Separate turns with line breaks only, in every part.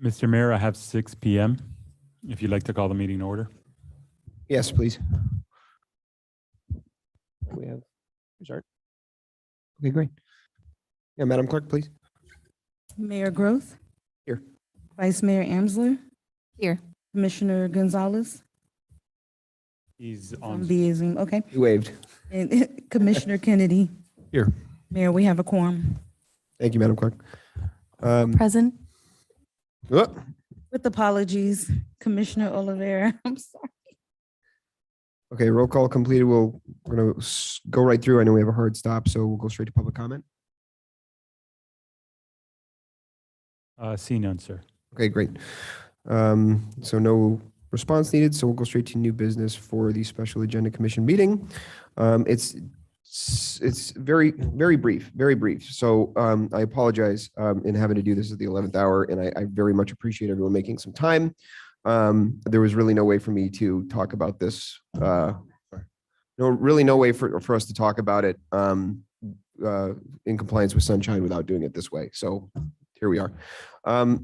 Mr. Mayor, I have 6 p.m. if you'd like to call the meeting to order.
Yes, please. We have, start. Okay, great. Yeah, Madam Clerk, please.
Mayor Groth.
Here.
Vice Mayor Amsler.
Here.
Commissioner Gonzalez.
He's
On
on.
via Zoom, okay.
You waved.
And Commissioner Kennedy.
Here.
Mayor, we have a quorum.
Thank you, Madam Clerk.
Present.
Oh,
With apologies, Commissioner Oliveira, I'm sorry.
okay, roll call completed. We're going to go right through. I know we have a hard stop, so we'll go straight to public comment.
See none, sir.
Okay, great. So no response needed, so we'll go straight to new business for the special agenda commission meeting. It's very, very brief, very brief. So I apologize in having to do this at the 11th hour, and I very much appreciate everyone making some time. There was really no way for me to talk about this. Really no way for us to talk about it in compliance with Sunshine without doing it this way. So here we are.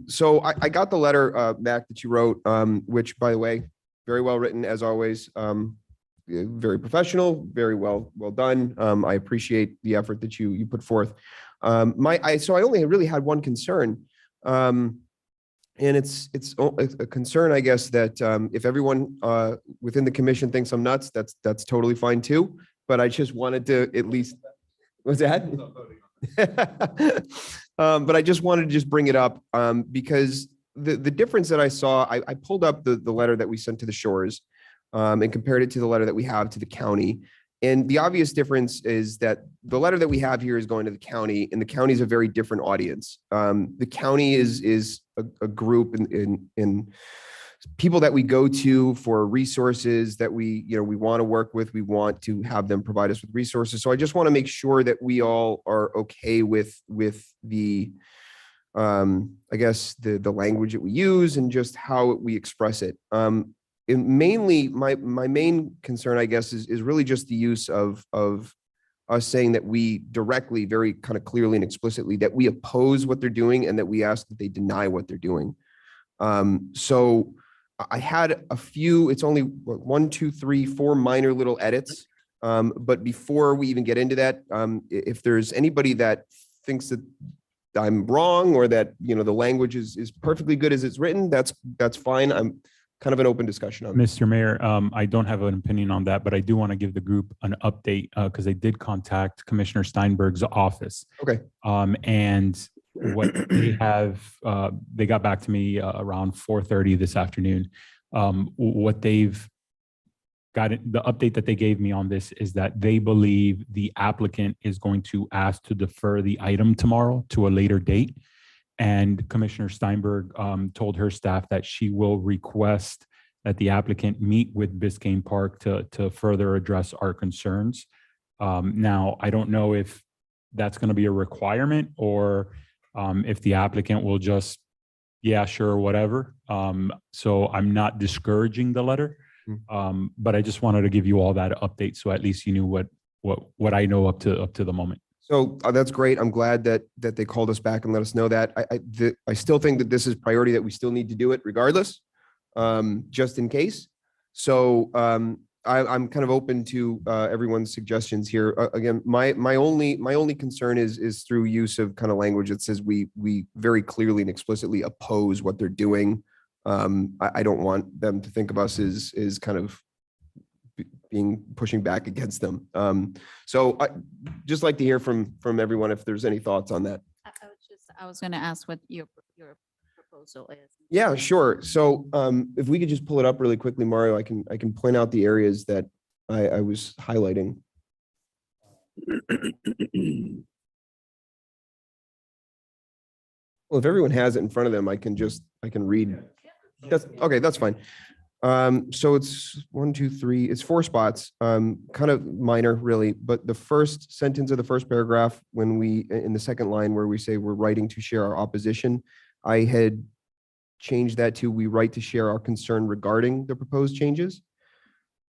So I got the letter back that you wrote, which, by the way, very well written as always. Very professional, very well done. I appreciate the effort that you put forth. So I only really had one concern, and it's a concern, I guess, that if everyone within the commission thinks I'm nuts, that's totally fine too. But I just wanted to at least. Was that? But I just wanted to just bring it up because the difference that I saw, I pulled up the letter that we sent to the Shores and compared it to the letter that we have to the county. And the obvious difference is that the letter that we have here is going to the county, and the county is a very different audience. The county is a group in people that we go to for resources that we want to work with. We want to have them provide us with resources. So I just want to make sure that we all are okay with the, I guess, the language that we use and just how we express it. And mainly my main concern, I guess, is really just the use of us saying that we directly, very kind of clearly and explicitly, that we oppose what they're doing and that we ask that they deny what they're doing. So I had a few, it's only 1, 2, 3, 4 minor little edits. But before we even get into that, if there's anybody that thinks that I'm wrong or that, the language is perfectly good as it's written, that's fine. I'm kind of an open discussion on this.
Mr. Mayor, I don't have an opinion on that, but I do want to give the group an update because they did contact Commissioner Steinberg's office.
Okay.
And what they have, they got back to me around 4:30 this afternoon. What they've got, the update that they gave me on this is that they believe the applicant is going to ask to defer the item tomorrow to a later date. And Commissioner Steinberg told her staff that she will request that the applicant meet with Biscayne Park to further address our concerns. Now, I don't know if that's going to be a requirement or if the applicant will just, yeah, sure, whatever. So I'm not discouraging the letter, but I just wanted to give you all that update so at least you knew what I know up to the moment.
So that's great. I'm glad that they called us back and let us know that. I still think that this is priority, that we still need to do it regardless, just in case. So I'm kind of open to everyone's suggestions here. Again, my only concern is through use of kind of language that says we very clearly and explicitly oppose what they're doing. I don't want them to think of us as kind of pushing back against them. So I just like to hear from everyone if there's any thoughts on that.
I was going to ask what your proposal is.
Yeah, sure. So if we could just pull it up really quickly, Mario, I can point out the areas that I was highlighting. Well, if everyone has it in front of them, I can read. That's okay. That's fine. So it's 1, 2, 3, it's 4 spots, kind of minor really, but the first sentence of the first paragraph, when in the second line where we say we're writing to share our opposition, I had changed that to we write to share our concern regarding the proposed changes.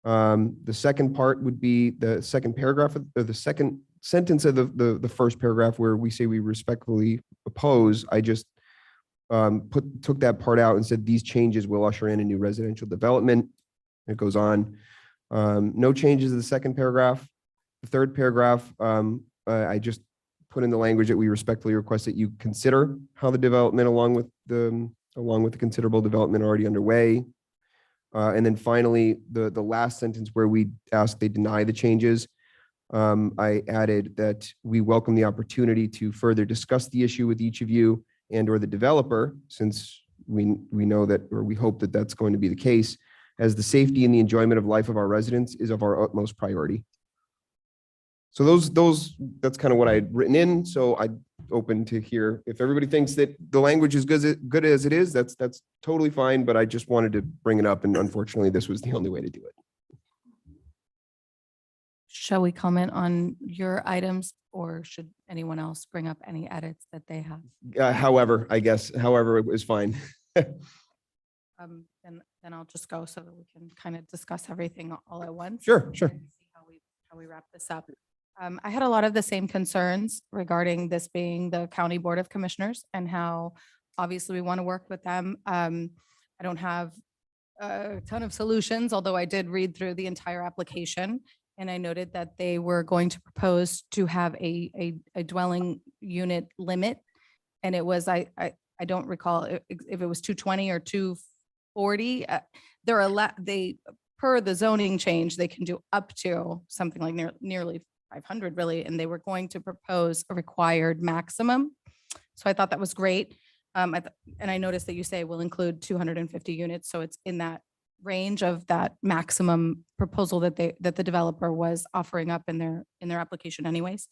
The second part would be the second paragraph or the second sentence of the first paragraph where we say we respectfully oppose. I just took that part out and said these changes will usher in a new residential development. It goes on. No changes in the second paragraph. The third paragraph, I just put in the language that we respectfully request that you consider how the development along with the considerable development already underway. And then finally, the last sentence where we ask they deny the changes, I added that we welcome the opportunity to further discuss the issue with each of you and or the developer, since we know that, or we hope that that's going to be the case, as the safety and the enjoyment of life of our residents is of our utmost priority. So that's kind of what I had written in. So I'm open to hear if everybody thinks that the language is good as it is, that's totally fine. But I just wanted to bring it up. And unfortunately, this was the only way to do it.
Shall we comment on your items, or should anyone else bring up any edits that they have?
However, I guess, however, it was fine.
Then I'll just go so that we can kind of discuss everything all at once.
Sure, sure.
and see how we wrap this up. I had a lot of the same concerns regarding this being the County Board of Commissioners and how obviously we want to work with them. I don't have a ton of solutions, although I did read through the entire application. And I noted that they were going to propose to have a dwelling unit limit. And it was, I don't recall if it was 220 or 240. They, per the zoning change, they can do up to something like nearly 500 really. And they were going to propose a required maximum. So I thought that was great. And I noticed that you say will include 250 units. So it's in that range of that maximum proposal that the developer was offering up in their application anyways.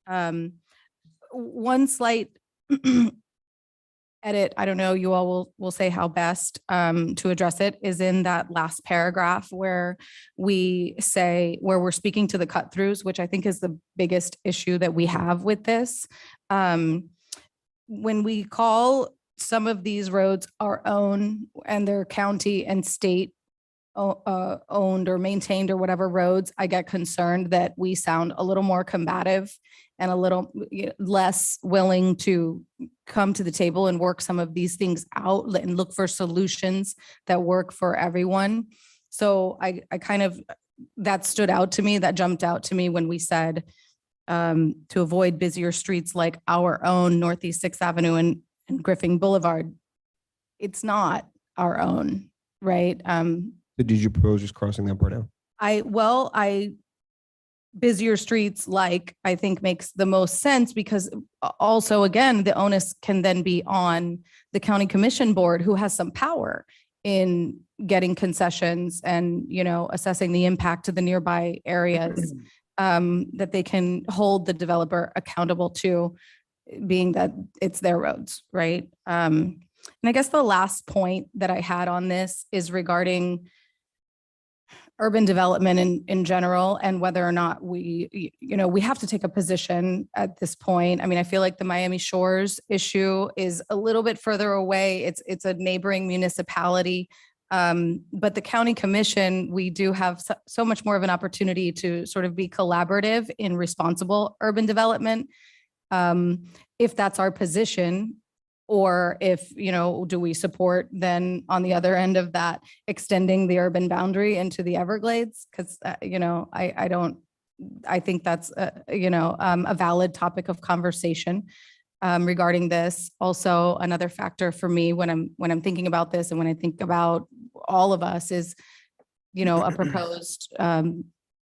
One slight edit, I don't know, you all will say how best to address it, is in that last paragraph where we're speaking to the cut throughs, which I think is the biggest issue that we have with this. When we call some of these roads our own and they're county and state owned or maintained or whatever roads, I get concerned that we sound a little more combative and a little less willing to come to the table and work some of these things out and look for solutions that work for everyone. So I kind of, that stood out to me, that jumped out to me when we said to avoid busier streets like our own Northeast 6th Avenue and Griffin Boulevard. It's not our own, right?
Did you propose just crossing that part out?
Busier streets, like, I think makes the most sense, because also, again, the onus can then be on the county commission board, who has some power in getting concessions and, assessing the impact to the nearby areas, that they can hold the developer accountable to, being that it's their roads, right? And I guess the last point that I had on this is regarding urban development in general, and whether or not we have to take a position at this point. I mean, I feel like the Miami Shores issue is a little bit further away. It's a neighboring municipality. But the county commission, we do have so much more of an opportunity to sort of be collaborative in responsible urban development. If that's our position, or if, do we support then on the other end of that, extending the urban boundary into the Everglades? Because, I think that's, a valid topic of conversation regarding this. Also, another factor for me when I'm thinking about this, and when I think about all of us, is, a proposed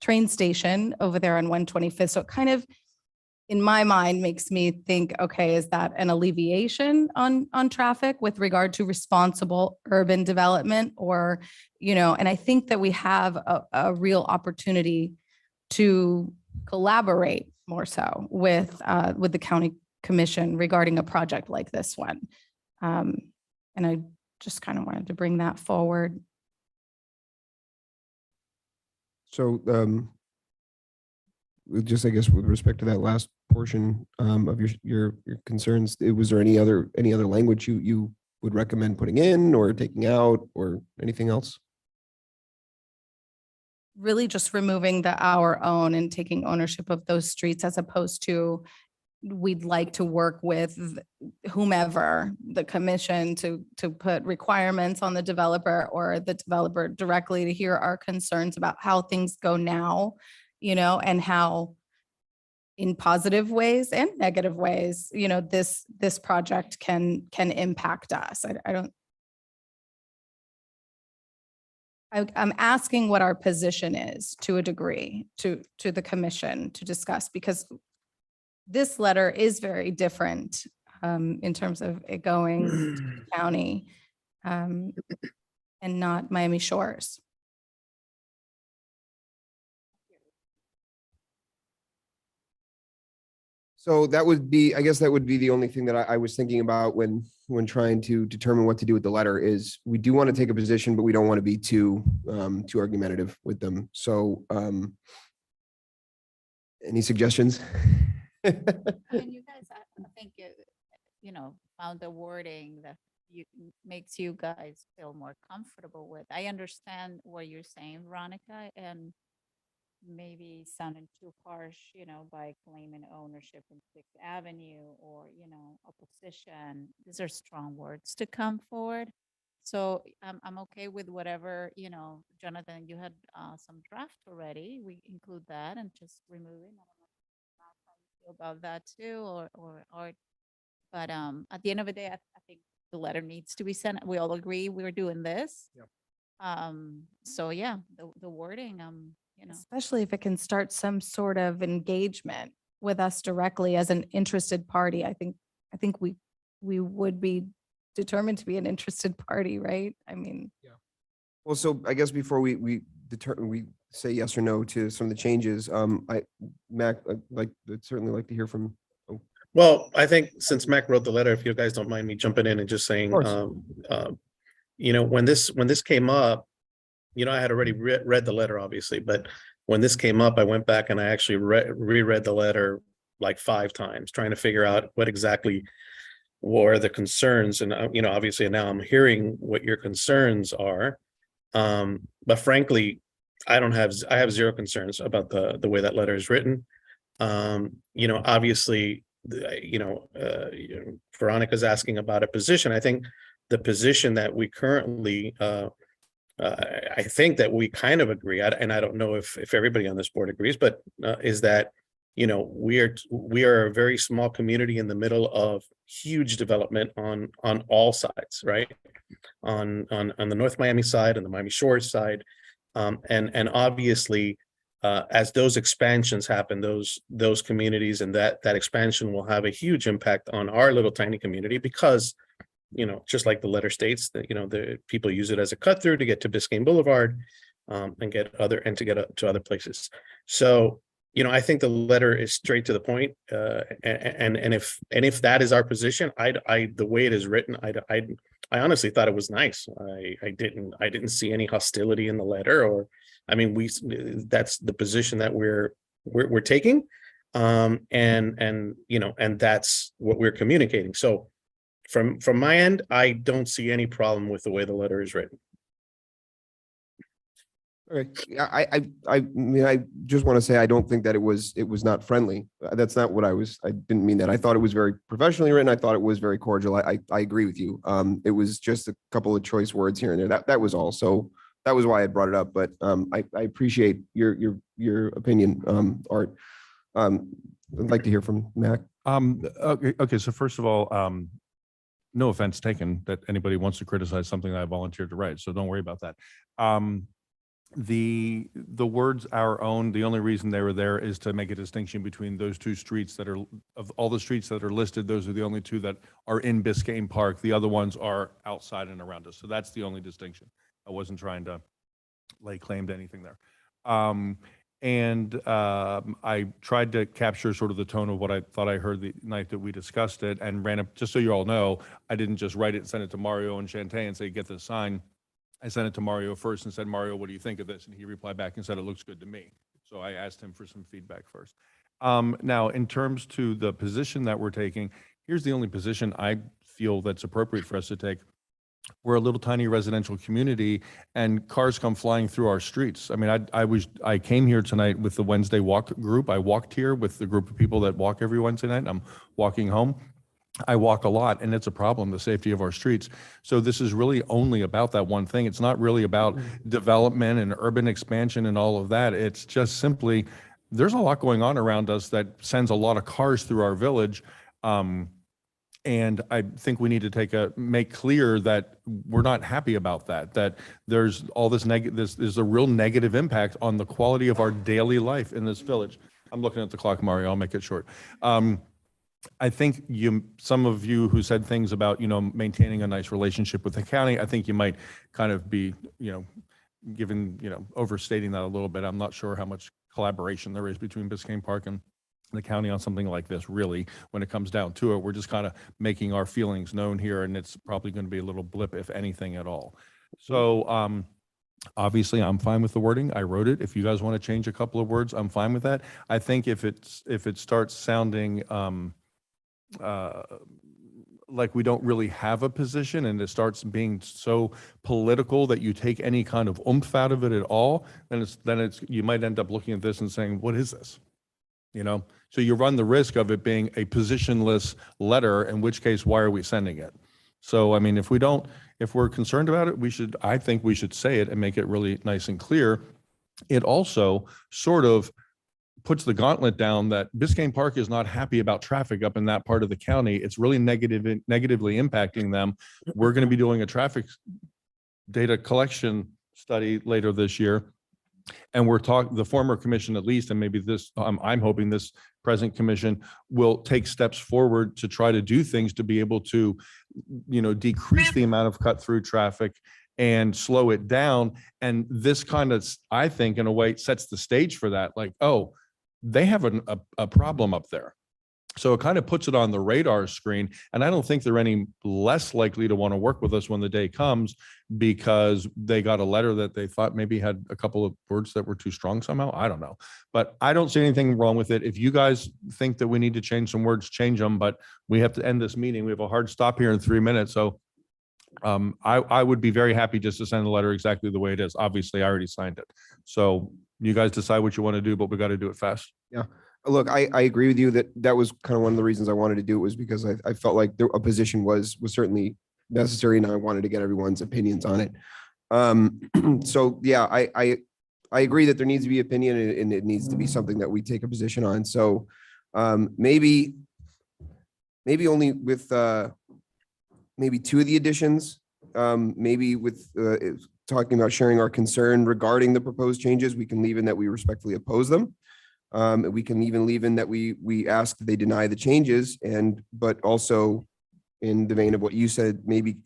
train station over there on 125th. So it kind of, in my mind, makes me think, okay, is that an alleviation on traffic with regard to responsible urban development? Or, and I think that we have a real opportunity to collaborate more so with the county commission regarding a project like this one. And I just kind of wanted to bring that forward.
So, just, I guess, with respect to that last portion of your concerns, was there any other language you would recommend putting in or taking out, or anything else?
Really just removing the our own and taking ownership of those streets, as opposed to we'd like to work with whomever, the commission to put requirements on the developer or the developer directly to hear our concerns about how things go now, you know, and how in positive ways and negative ways, you know, this project can impact us. I don't. I'm asking what our position is to a degree to the commission to discuss, because this letter is very different in terms of it going to the county and not Miami Shores.
So that would be, I guess that would be the only thing that I was thinking about when trying to determine what to do with the letter is we do want to take a position, but we don't want to be too argumentative with them. So any suggestions?
I mean, you guys, I think, you know, found the wording that makes you guys feel more comfortable with. I understand what you're saying, Veronica, and maybe sounding too harsh, you know, by claiming ownership in Sixth Avenue or, you know, opposition. These are strong words to come forward. So I'm okay with whatever, you know, Jonathan, you had some draft already. We include that and just remove it. I don't know how you feel about that too, or, but at the end of the day, I think the letter needs to be sent. We all agree we're doing this.
Yep.
So yeah, the wording, you know.
Especially if it can start some sort of engagement with us directly as an interested party. I think we would be determined to be an interested party, right? I mean.
Well, so I guess before we say yes or no to some of the changes, Mac, I'd certainly like to hear from.
Well, I think since Mac wrote the letter, if you guys don't mind me jumping in and just saying,
course.
you know, when this came up, you know, I had already read the letter, obviously, but when this came up, I went back and I actually reread the letter like 5 times, trying to figure out what exactly were the concerns. And, you know, obviously now I'm hearing what your concerns are. But frankly, I have 0 concerns about the way that letter is written. You know, obviously, you know, Veronica's asking about a position. I think the position that we currently, I think that we kind of agree, and I don't know if everybody on this board agrees, but is that, you know, we are a very small community in the middle of huge development on all sides, right? On the North Miami side and the Miami Shores side, and obviously, as those expansions happen, those communities and that expansion will have a huge impact on our little tiny community because, you know, just like the letter states that, you know, the people use it as a cut through to get to Biscayne Boulevard and get to other places. So, you know, I think the letter is straight to the point. And if that is our position, the way it is written, I honestly thought it was nice. I didn't see any hostility in the letter, or, I mean, that's the position that we're taking. And you know, and that's what we're communicating. So from my end, I don't see any problem with the way the letter is written.
All right. I mean, I just want to say, I don't think that it was not friendly. That's not what I didn't mean that. I thought it was very professionally written. I thought it was very cordial. I agree with you. It was just a couple of choice words here and there. That was all. So that was why I brought it up. But I appreciate your opinion, Art. I'd like to hear from Mac.
Okay. So first of all, no offense taken that anybody wants to criticize something that I volunteered to write. So don't worry about that. The words "our own," the only reason they were there is to make a distinction between those 2 streets that are, of all the streets that are listed, those are the only 2 that are in Biscayne Park. The other ones are outside and around us. So that's the only distinction. I wasn't trying to lay claim to anything there. I tried to capture sort of the tone of what I thought I heard the night that we discussed it, and ran up, just so you all know, I didn't just write it and send it to Mario and Shantae and say, get this sign. I sent it to Mario first and said, Mario, what do you think of this? And he replied back and said, it looks good to me. So I asked him for some feedback first. Now, in terms to the position that we're taking, here's the only position I feel that's appropriate for us to take. we're a little tiny residential community and cars come flying through our streets. I mean, I came here tonight with the Wednesday walk group. I walked here with the group of people that walk every Wednesday night. I'm walking home. I walk a lot and it's a problem, the safety of our streets. So this is really only about that one thing. It's not really about development and urban expansion and all of that. It's just simply, there's a lot going on around us that sends a lot of cars through our village. And I think we need to make clear that we're not happy about that, that there's all this there's a real negative impact on the quality of our daily life in this village. I'm looking at the clock, Mario, I'll make it short. I think some of you who said things about, maintaining a nice relationship with the county, I think you might kind of be, overstating that a little bit. I'm not sure how much collaboration there is between Biscayne Park and the county on something like this, really, when it comes down to it. We're just kind of making our feelings known here, and it's probably going to be a little blip, if anything at all. So obviously, I'm fine with the wording. I wrote it. If you guys want to change a couple of words, I'm fine with that. I think if it starts sounding like we don't really have a position and it starts being so political that you take any kind of oomph out of it at all, then you might end up looking at this and saying, what is this? So you run the risk of it being a positionless letter, in which case, why are we sending it? So, I mean, if we're concerned about it, I think we should say it and make it really nice and clear. It also sort of puts the gauntlet down that Biscayne Park is not happy about traffic up in that part of the county. It's really negatively impacting them. We're going to be doing a traffic data collection study later this year. And the former commission at least, and maybe this, I'm hoping this present commission will take steps forward to try to do things to be able to, decrease the amount of cut through traffic and slow it down. And this kind of, I think, in a way, sets the stage for that. Like, oh, they have a problem up there. So it kind of puts it on the radar screen. And I don't think they're any less likely to want to work with us when the day comes, because they got a letter that they thought maybe had a couple of words that were too strong somehow. I don't know, but I don't see anything wrong with it. If you guys think that we need to change some words, change them, but we have to end this meeting. We have a hard stop here in 3 minutes. So I would be very happy just to send the letter exactly the way it is. Obviously, I already signed it. So you guys decide what you want to do, but we got to do it fast.
Yeah. Look, I agree with you that was kind of one of the reasons I wanted to do it, was because I felt like a position was certainly necessary, and I wanted to get everyone's opinions on it. So yeah, I agree that there needs to be opinion, and it needs to be something that we take a position on. So maybe only with maybe 2 of the additions, maybe with talking about sharing our concern regarding the proposed changes, we can leave in that we respectfully oppose them. We can even leave in that we ask that they deny the changes, but also in the vein of what you said, maybe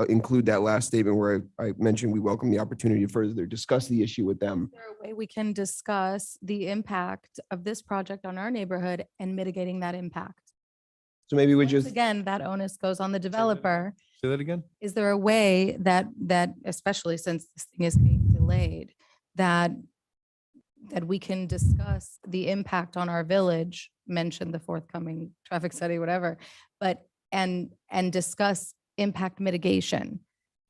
include that last statement where I mentioned we welcome the opportunity to further discuss the issue with them.
Is there a way we can discuss the impact of this project on our neighborhood and mitigating that impact?
So maybe we
Once
just,
again, that onus goes on the developer.
Say that again?
Is there a way that especially since this thing is being delayed, that we can discuss the impact on our village, mention the forthcoming traffic study, whatever, but and discuss impact mitigation,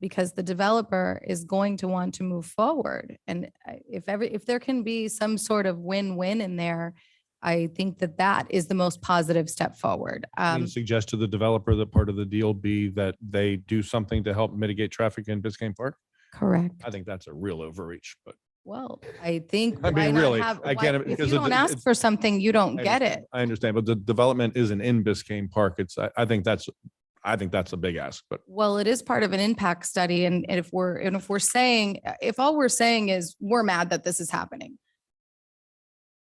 because the developer is going to want to move forward. And if there can be some sort of win-win in there, I think that is the most positive step forward.
You suggest to the developer that part of the deal be that they do something to help mitigate traffic in Biscayne Park?
Correct.
I think that's a real overreach, but
Well, I think.
I mean,
why not
really,
have-
I
why-
can't-
If
because
you
it-
don't ask
it's-
for something, you don't get it.
I understand, but the development isn't in Biscayne Park. I think that's a big ask, but
Well, it is part of an impact study. And if we're saying, if all we're saying is we're mad that this is happening.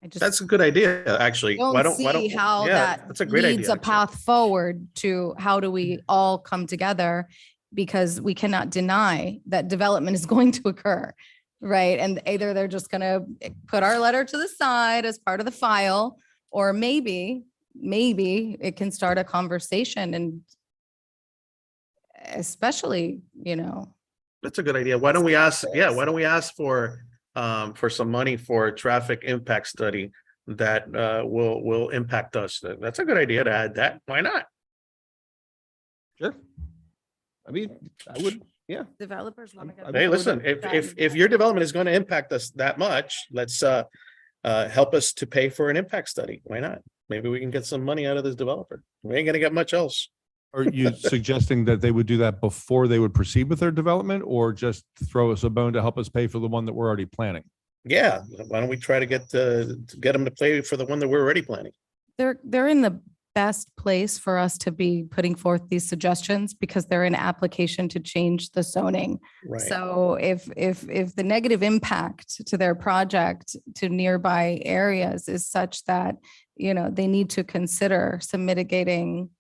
I just
That's a good idea, actually. Why
don't
don't,
see how
yeah,
that
that's a great
leads
idea.
a
actually.
path forward to how do we all come together? Because we cannot deny that development is going to occur, right? And either they're just gonna put our letter to the side as part of the file, or maybe it can start a conversation, and especially,
That's a good idea. Why don't we ask, why don't we ask for some money for a traffic impact study that will impact us? That's a good idea to add that. Why not?
sure. I mean, I would, yeah.
Developers want to
I'm-
go.
Hey,
good with
listen, if your development is going to impact us that much, let's help us to pay for an impact study. Why not? Maybe we can get some money out of this developer. We ain't gonna get much else.
Are you suggesting that they would do that before they would proceed with their development, or just throw us a bone to help us pay for the one that we're already planning?
Yeah, why don't we try to get them to pay for the one that we're already planning?
They're in the best place for us to be putting forth these suggestions because they're an application to change the zoning.
Right.
So if the negative impact to their project to nearby areas is such that, you know, they need to consider some mitigating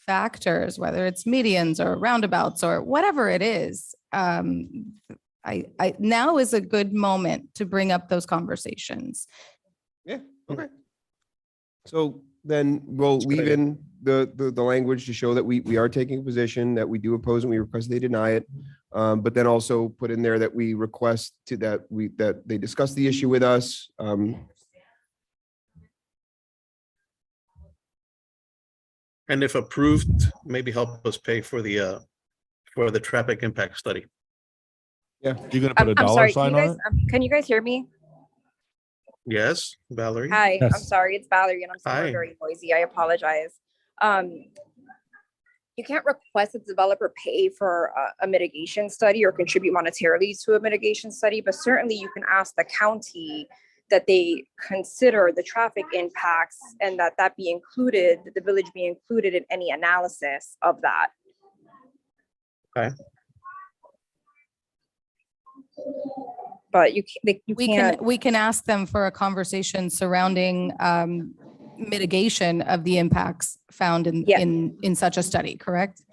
factors, whether it's medians or roundabouts or whatever it is, I now is a good moment to bring up those conversations.
Yeah, okay. So then we'll
That's a good
leave
idea.
in the language to show that we are taking a position, that we do oppose and we request they deny it. But then also put in there that we request that they discuss the issue with us.
And if approved, maybe help us pay for the traffic impact study.
You gonna put a
I'm
dollar
sorry,
sign on it?
can you guys hear me?
Yes, Valerie?
Hi, I'm
Yes.
sorry, it's Valerie and I'm
Hi.
somewhere very noisy. I apologize. You can't request that the developer pay for a mitigation study or contribute monetarily to a mitigation study, but certainly you can ask the county that they consider the traffic impacts and that be included, the village be included in any analysis of that.
Okay.
But you can't.
We can ask them for a conversation surrounding mitigation of the impacts found
Yeah.
in such a study, correct?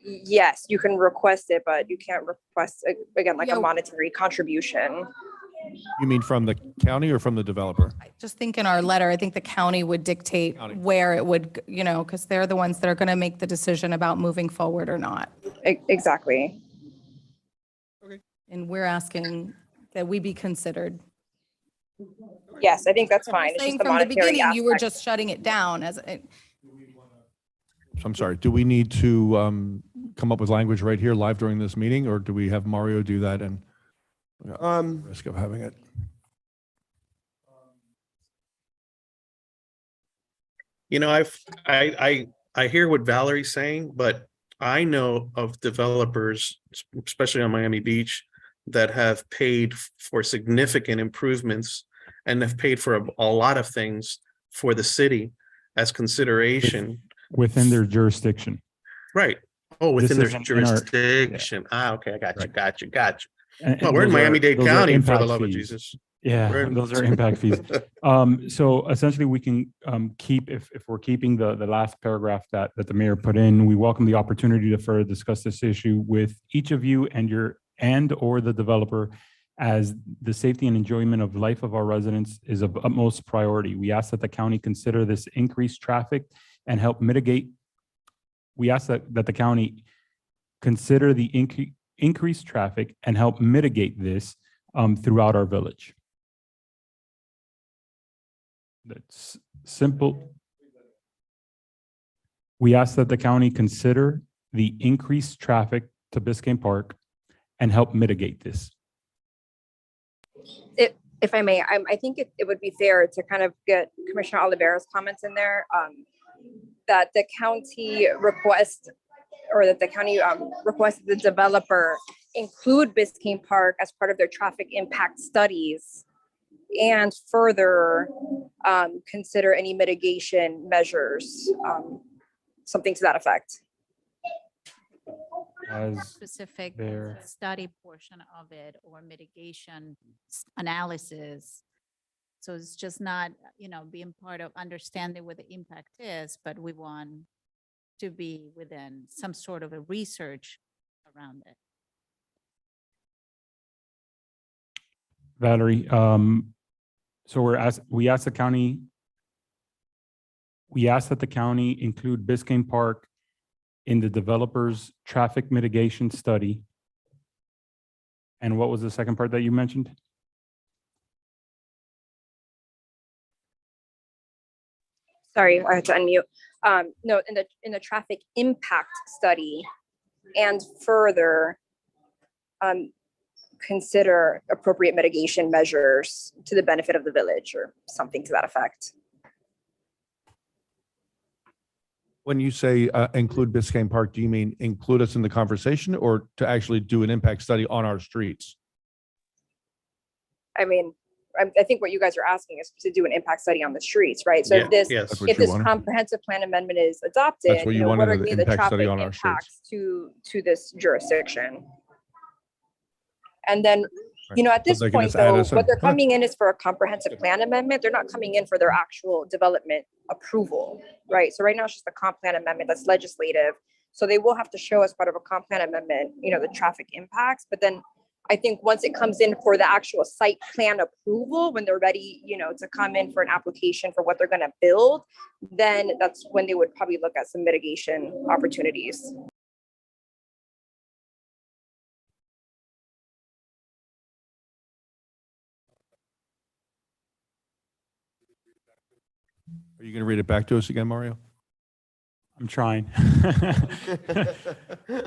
Yes, you can request it, but you can't request, again, like
Yeah.
a monetary contribution.
You mean from the county or from the developer?
I just think in our letter, I think the county would dictate
County.
where it would, you know, because they're the ones that are going to make the decision about moving forward or not.
Exactly.
And we're asking that we be considered.
Yes, I think that's
I'm
fine. It's
saying
just the
from the
monetary
beginning, you were
aspect.
just shutting it down as,
I'm sorry, do we need to come up with language right here live during this meeting, or do we have Mario do that and risk of having it?
You know, I hear what Valerie's saying, but I know of developers, especially on Miami Beach, that have paid for significant improvements and have paid for a lot of things for the city as consideration.
Within their jurisdiction.
Right. Oh,
This
within their
isn't in our-
jurisdiction. Okay, I got you,
Right.
got you, got you.
And
Well, we're in
those are-
Miami-Dade
those are
County, for the
impact
love of
fees.
Jesus.
Yeah,
We're in-
those are impact fees. So essentially we can keep, if we're keeping the last paragraph that the mayor put in, we welcome the opportunity to further discuss this issue with each of you and or the developer, as the safety and enjoyment of life of our residents is of utmost priority. We ask that the county consider this increased traffic and help mitigate. We ask that the county consider the increased traffic and help mitigate this throughout our village. That's simple. We ask that the county consider the increased traffic to Biscayne Park and help mitigate this.
If I may, I think it would be fair to kind of get Commissioner Oliveira's comments in there, that the county request, or that the county requested the developer include Biscayne Park as part of their traffic impact studies, and further consider any mitigation measures, something to that effect.
As
Specific
there.
study portion of it or mitigation analysis. So it's just not, being part of understanding what the impact is, but we want to be within some sort of a research around it.
Valerie, so we ask that the county include Biscayne Park in the developer's traffic mitigation study. And what was the second part that you mentioned?
Sorry, I had to unmute. No, in the traffic impact study, and further consider appropriate mitigation measures to the benefit of the village or something to that effect.
When you say include Biscayne Park, do you mean include us in the conversation or to actually do an impact study on our streets?
I mean, I think what you guys are asking is to do an impact study on the streets, right? So
Yeah,
if this,
yes.
That's what
if
you
this
wanted?
comprehensive plan amendment is adopted,
That's what you
you know, what
wanted,
are
an
gonna be the
impact study
traffic
on our streets.
impacts to this jurisdiction? And then, you know, at this
they can
point
just add
though,
us in.
what they're
Okay.
coming in is for a comprehensive plan amendment. They're not coming in for their actual development approval, right? So right now it's just a comp plan amendment that's legislative. So they will have to show as part of a comp plan amendment, you know, the traffic impacts, but then I think once it comes in for the actual site plan approval, when they're ready, you know, to come in for an application for what they're gonna build, then that's when they would probably look at some mitigation opportunities.
Are you going to read it back to us again, Mario?
I'm trying.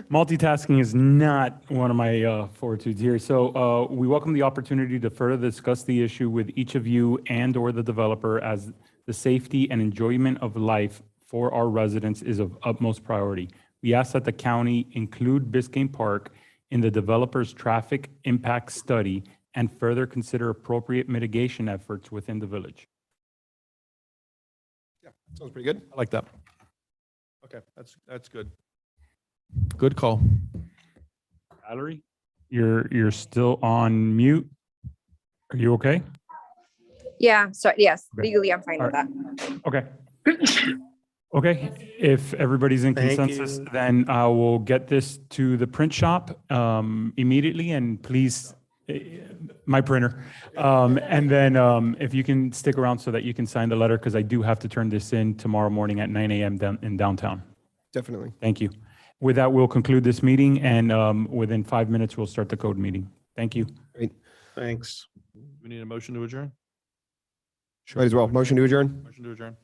Multitasking is not one of my fortitudes here. So we welcome the opportunity to further discuss the issue with each of you and/or the developer, as the safety and enjoyment of life for our residents is of utmost priority. We ask that the county include Biscayne Park in the developer's traffic impact study and further consider appropriate mitigation efforts within the village.
Sounds pretty good.
I like that. Okay, that's good. Good call.
Valerie, you're still on mute. Are you okay?
Yeah, so yes,
Okay.
legally, I'm fine
All
with that.
Okay. Okay, if everybody's in
Thank
consensus,
you.
then I will get this to the print shop immediately, and please, my printer. And then if you can stick around so that you can sign the letter, because I do have to turn this in tomorrow morning at 9 a.m. in downtown.
Definitely.
Thank you. With that, we'll conclude this meeting, and within 5 minutes, we'll start the code meeting. Thank you.
Thanks.
We need a motion to adjourn?
Might as well. Motion to adjourn.
Motion to adjourn.